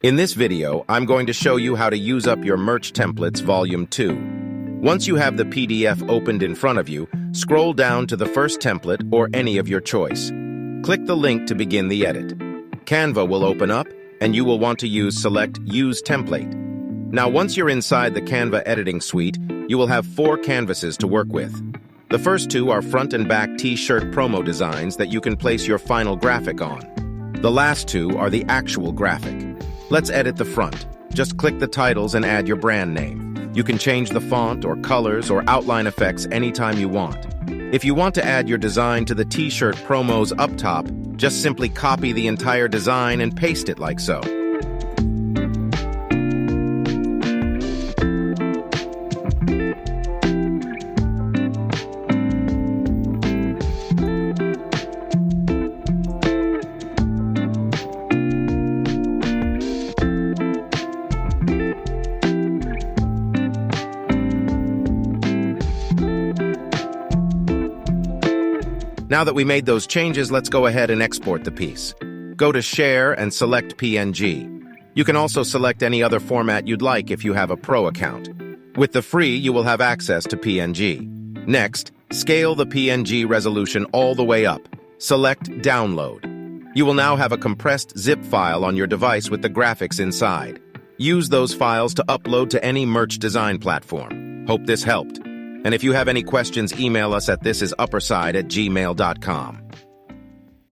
In this video, I'm going to show you how to use up your merch templates Volume 2. Once you have the PDF opened in front of you, scroll down to the first template or any of your choice. Click the link to begin the edit. Canva will open up, and you will want to select Use Template. Now, once you're inside the Canva editing suite, you will have 4 canvases to work with. The first 2 are front and back t-shirt promo designs that you can place your final graphic on. The last 2 are the actual graphic. Let's edit the front. Just click the titles and add your brand name. You can change the font or colors or outline effects anytime you want. If you want to add your design to the t-shirt promos up top, just simply copy the entire design and paste it like so. Now that we made those changes, let's go ahead and export the piece. Go to Share and select PNG. You can also select any other format you'd like if you have a Pro account. With the free, you will have access to PNG. Next, scale the PNG resolution all the way up. Select Download. You will now have a compressed zip file on your device with the graphics inside. Use those files to upload to any merch design platform. Hope this helped. And if you have any questions, email us at thisisupperside@gmail.com.